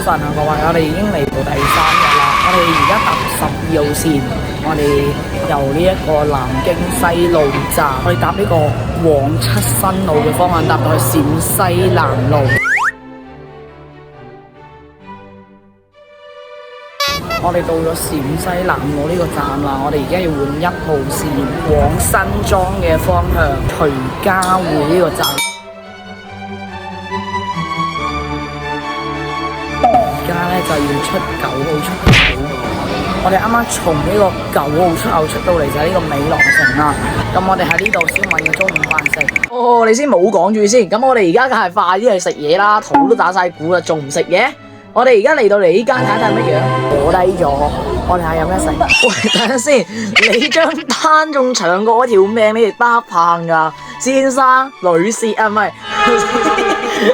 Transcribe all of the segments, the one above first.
晨啊，各位，我哋已經嚟到第3日啦。我哋而家搭12號線，我哋由呢一個南京西路站，我哋搭呢個往七新路嘅方向搭到去陝西南路。我哋到咗陝西南路呢個站啦，我哋而家要換1號線往新莊嘅方向，徐家匯呢個站。而家咧就要出9號出口，我哋啱啱從呢個9號出口出到嚟就係呢個美樂城啦。咁我哋喺呢度先揾個中午飯食。哦，你先冇講住先。咁我哋而家梗係快啲去食嘢啦，肚都打晒鼓啦，仲唔食嘢？我哋而家嚟到嚟呢間睇下乜樣，坐低咗，我哋睇下有咩食。喂，等陣先，你張單仲長過我條命，你哋搭棚㗎，先生、女士啊，唔係，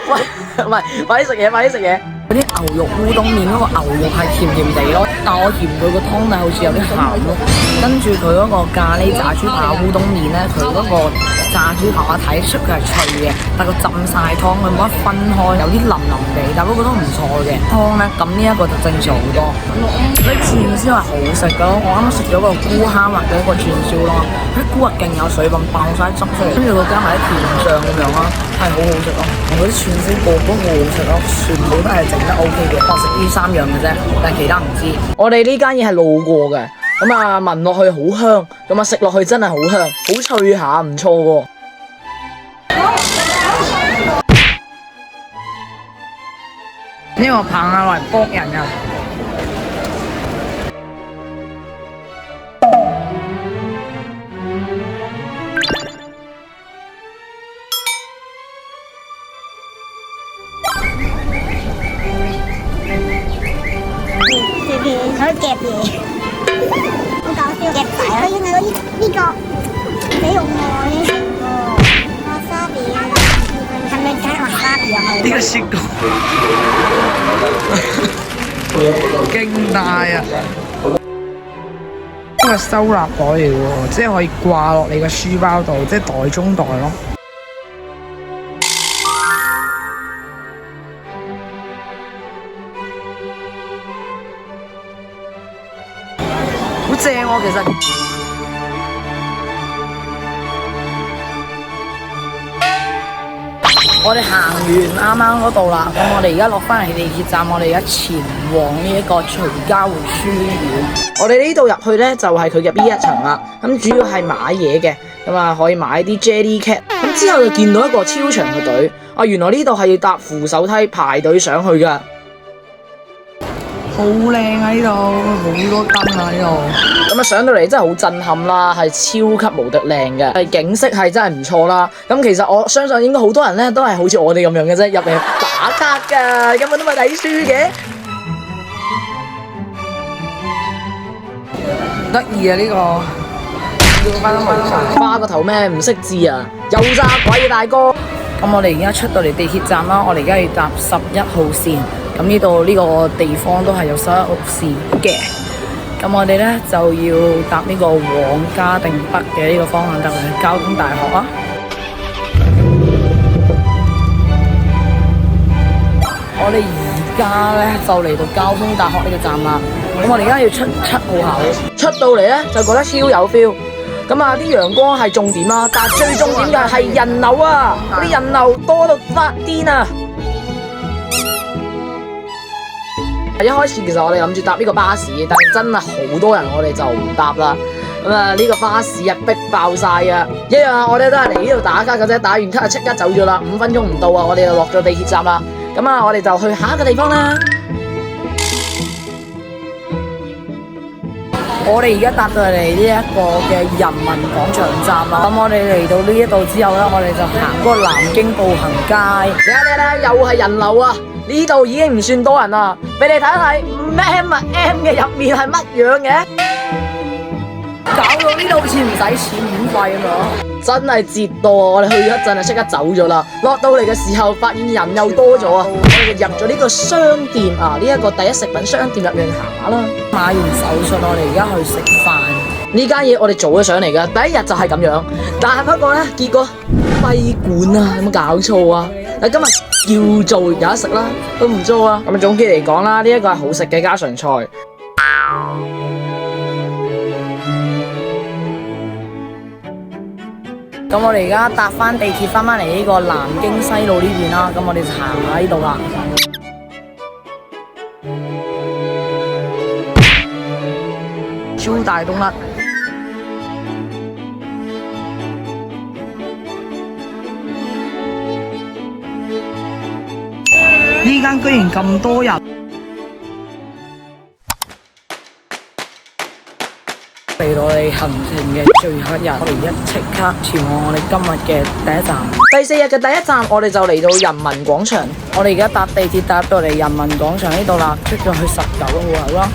喂，唔係，快啲食嘢，快啲食嘢。嗰啲牛肉烏冬麵嗰個牛肉係甜甜地咯，但我嫌佢個湯底好似有啲鹹咯。跟住佢嗰個咖喱炸豬扒烏冬麵咧，佢嗰個炸豬扒我睇出佢係脆嘅，但佢浸晒湯，佢冇得分開，有啲腍腍地，但嗰個都唔錯嘅湯咧。咁呢一個就正常好多。嗰啲串燒係好食噶咯，我啱啱食咗個菇蝦或者一個串燒咯，啲菇係勁有水分，爆晒汁出嚟，跟住佢加埋啲甜醬咁樣啦，係好好食咯。我啲串燒個個都好好食咯，全部都係整得 OK 嘅，我食呢3樣嘅啫，但係其他唔知。我哋呢間嘢係路過嘅，咁啊聞落去好香，咁啊食落去真係好香，好脆下，唔錯喎。呢個棒啊，攞嚟卜人啊！佢夾嘢，好搞笑，夾仔啦！佢應該呢個幾用我呢個瓦沙比，係咪加瓦沙比啊？呢個雪糕勁大啊！呢個收納袋嚟喎，即係可以掛落你個書包度，即係袋中袋咯。好正喎，其實。我哋行完啱啱嗰度啦，咁我哋而家落翻嚟地鐵站，我哋而家前往呢一個徐家匯書院。我哋呢度入去呢，就係佢嘅 B1層啦，咁主要係買嘢嘅，咁啊可以買啲 Jellycat。咁之後就見到一個超長嘅隊，啊原來呢度係要搭扶手梯排隊上去㗎。好靚啊！呢度好多燈啊！呢度咁啊上到嚟真係好震撼啦，係超級無敵靚嘅，係景色係真係唔錯啦。咁其實我相信應該好多人咧都係好似我哋咁樣嘅啫，入嚟打卡㗎，根本都唔係睇書嘅。得意啊！呢個花個頭咩？唔識字啊！又炸鬼啊大哥！咁我哋而家出到嚟地鐵站啦，我哋而家要搭11號線。咁呢度呢個地方都係有11號線嘅。咁我哋咧就要搭呢個往嘉定北嘅呢個方向搭去交通大學啊。我哋而家咧就嚟到交通大學呢個站啦。咁我哋而家要出7號口，出到嚟咧就覺得超有 feel。咁啊啲陽光係重點啦，但係最重點嘅係人流啊！嗰啲人流多到發癲啊！一開始其實我哋諗住搭呢個巴士，但係真係好多人，我哋就唔搭啦。咁啊呢個巴士啊逼爆晒啊！一樣我哋都係嚟呢度打卡嘅啫，打完卡就即刻走咗啦，5分鐘唔到啊，我哋就落咗地鐵站啦。咁啊我哋就去下一個地方啦。我哋而家搭到嚟呢一個嘅人民廣場站啦。咁我哋嚟到呢一度之後咧，我哋就行嗰個南京步行街。你睇又係人流啊！呢度已經唔算多人啦，俾你睇睇 M 嘅入面係乜樣嘅？搞到呢度好似唔使錢免費咁樣，真係折到啊！我哋去咗一陣就即刻走咗啦。落到嚟嘅時候發現人又多咗啊！我哋入咗呢個商店啊，呢一個第一食品商店入面行下啦。買完手信，我哋而家去食飯。呢間嘢我哋做咗上嚟噶，第一日就係咁樣，但係不過咧，結果閉館啊！有冇搞錯啊？但今日叫做有得食啦，都唔錯啊。咁總結嚟講啦，呢一個係好食嘅家常菜。咁我哋而家搭翻地鐵翻嚟呢個南京西路呢邊啦，咁我哋就行喺呢度啦。超大東甩。呢間居然咁多人，嚟到我哋行程嘅最後一日，我哋即刻前往我哋今日嘅第一站。第4日嘅第一站，我哋就嚟到人民廣場。我哋而家搭地鐵搭到嚟人民廣場呢度啦，出咗去19號口啦。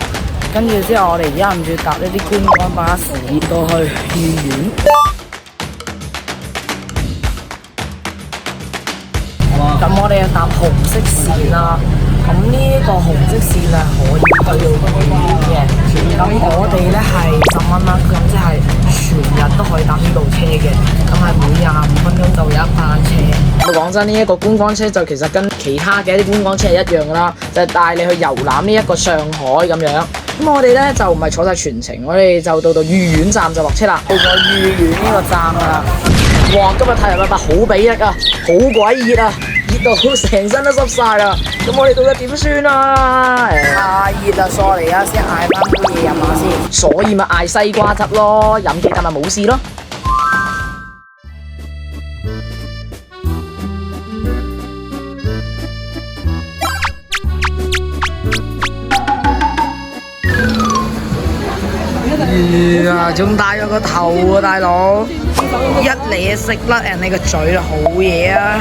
跟住之後，我哋而家諗住搭呢啲觀光巴士到去御苑。咁我哋就搭紅色線啦，咁呢個紅色線係可以去到御苑嘅，咁我哋咧係10蚊啦，咁即係全日都可以搭呢部車嘅，咁係每25分鐘就有一班車。講真，呢一個觀光車就其實跟其他嘅一啲觀光車係一樣噶啦，就係帶你去遊覽呢一個上海咁樣。咁我哋咧就唔係坐晒全程，我哋就到御苑站就落車啦，到咗御苑呢個站啦。哇！今日太陽伯好俾力啊，好鬼熱啊！熱到成身都濕晒啦，咁我哋到底點算啊？太熱啦，所以而家先嗌翻杯嘢飲下先。所以咪嗌西瓜汁咯，飲幾啖咪冇事咯。仲戴咗個頭啊，大佬！一嚟就食甩人哋個嘴啦，好嘢啊！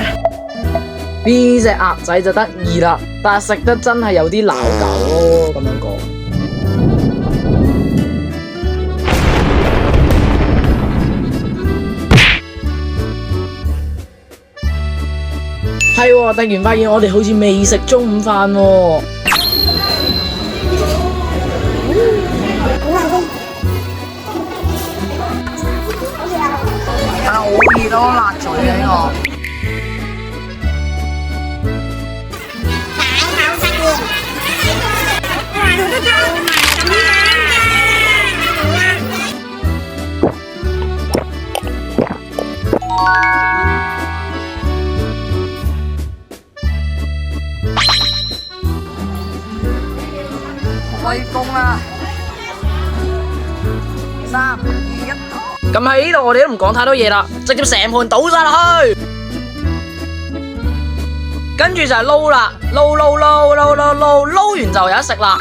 呢隻鴨仔就得意啦，但係食得真係有啲鬧舊咯，咁樣講。係喎，突然發現我哋好似未食中午飯喎。好熱咯，辣嘴嘅呢個。開工啦！3、2、1，咁喺呢度我哋都唔講太多嘢啦，直接成盤倒晒落去，跟住就係撈啦，撈完就有得食啦。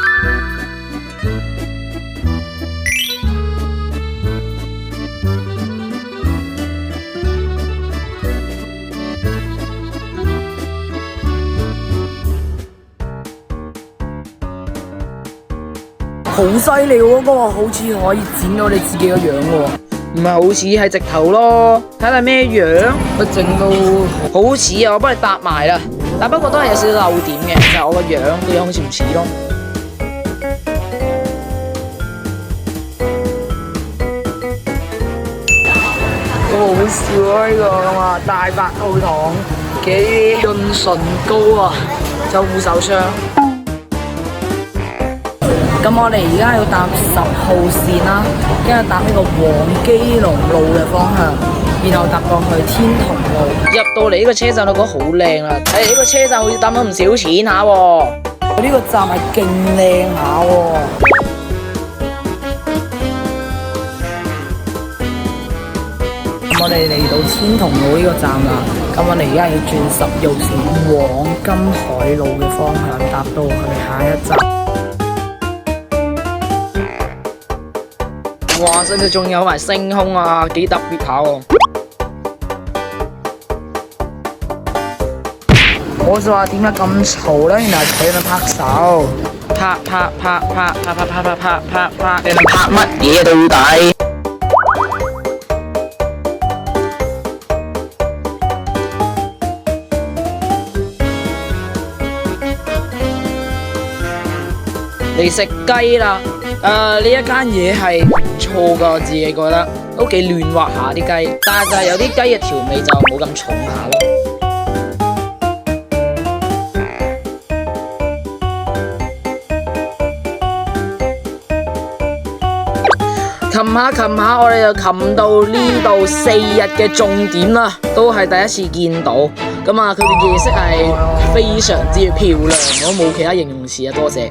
好犀利喎！嗰個好似可以剪到你自己個樣喎，唔係好似係直頭咯。睇下咩樣，佢整到好似啊！我幫你搭埋啦，但不過都係有少少漏點嘅，就係我個樣好似唔似咯。好好笑啊！呢個咁啊，大白兔糖嘅潤唇膏啊，就護手霜。咁我哋而家要搭10號線啦，跟住搭呢個黃基隆路嘅方向，然後搭過去天潼路。入到嚟呢個車站，我覺得好靚啦！呢個車站好似抌咗唔少錢下喎。呢個站係勁靚下喎。我哋嚟到天潼路呢個站啦，咁我哋而家要轉10號線往金海路嘅方向，搭到去下一站。哇！甚至仲有埋星空啊，幾特別下喎！我就話點解咁嘈咧？原來佢喺度拍手，拍，你哋拍乜嘢到底？嚟食雞啦！呢一間嘢係唔錯噶，我自己覺得都幾嫩滑下啲雞，但係就係有啲雞嘅調味就冇咁重下咯。擒下，我哋就擒到呢度4日嘅重點啦，都係第一次見到。咁啊，佢嘅夜色係非常之漂亮，我冇其他形容詞啊，多謝。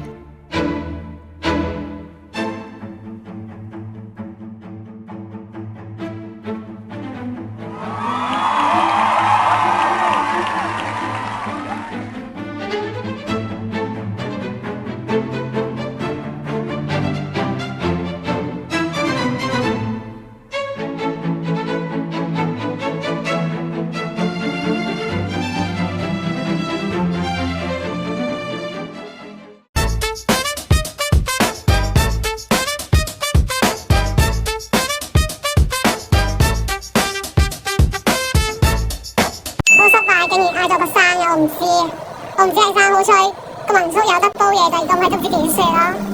竟然嗌咗個生嘅，我唔知係生好彩個民宿有得煲嘢，第二個咪都唔知點算啦。